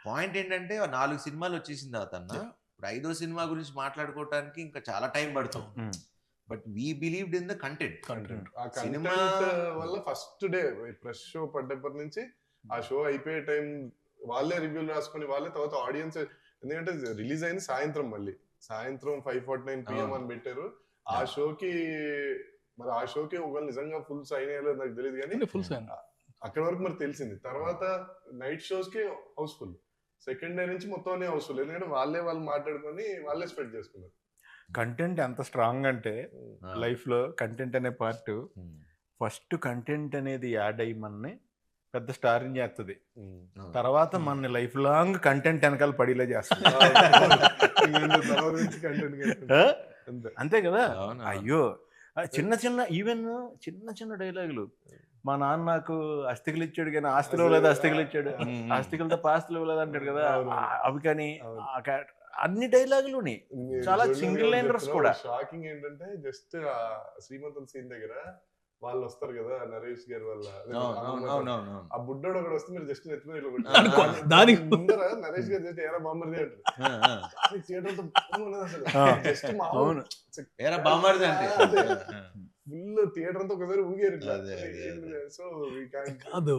Point ఏంటంటే 4 సినిమాలు వచ్చేసిన తర్వాత అన్న, ఇప్పుడు 5వ సినిమా గురించి మాట్లాడుకోవటానికి ఇంకా చాలా టైం పడుతుంది. But we believed in the content. ఆ సినిమా కంటెంట్ వల్ల ఫస్ట్ డే ప్రెస్ షో పడ్డప్పటి నుంచి ఆ షో అయిపోయే టైం వాళ్ళే రివ్యూలు రాసుకొని వాళ్ళే తర్వాత ఆడియన్స్, ఎందుకంటే రిలీజ్ అయింది సాయంత్రం, మళ్ళీ సాయంత్రం 5:49 PM అని పెట్టారు. ఆ షోకి మరి ఆ షోకి ఒకవేళ నిజంగా ఫుల్ సైన్ అయ్యాలో నాకు తెలియదు కానీ ఫుల్ సైన్ అక్కడ వరకు మరి తెలిసింది. తర్వాత నైట్ షోస్ కి హౌస్ఫుల్, సెకండ్ డే నుంచి మొత్తం హౌస్ఫుల్, ఎందుకంటే వాళ్ళు మాట్లాడుకొని వాళ్ళే స్ప్రెడ్ చేసుకున్నారు. కంటెంట్ ఎంత స్ట్రాంగ్ అంటే లైఫ్ లో కంటెంట్ అనే పార్ట్ ఫస్ట్ కంటెంట్ అనేది యాడ్ అయ్యి మనని పెద్ద స్టార్ని చేస్తుంది, తర్వాత మన లైఫ్ లాంగ్ కంటెంట్ వెనకాల పడిలే చేస్తుంది. అంతే కదా. అయ్యో చిన్న చిన్న ఈవెన్ చిన్న చిన్న డైలాగులు, మా నాన్న నాకు అస్థికలు ఇచ్చాడు కానీ ఆస్తిలో లేదు, అస్థికలు ఇచ్చాడు ఆస్తికలతో పాస్తులు ఇవ్వలేదు అంటాడు కదా, అవి కానీ అన్ని డైలాగులుని చాలా సింగిల్ లైనర్స్ కూడా. షాకింగ్ ఏంటంటే జస్ట్ శ్రీమంతుల సీన్ దగ్గర వాళ్ళు వస్తారు కదా, నరేష్ గారి వల్ల ఆ బుడ్డోడు ఒకటి వస్తే మీరు జస్ట్ నెత్తిమీద దానికి ముందర నరేష్ గారు జస్ట్ ఏరా బామ్మర్ది అంటారు. ఫుల్ థియేటర్ అంతా ఒకసారి ఊగారు. సో కాదు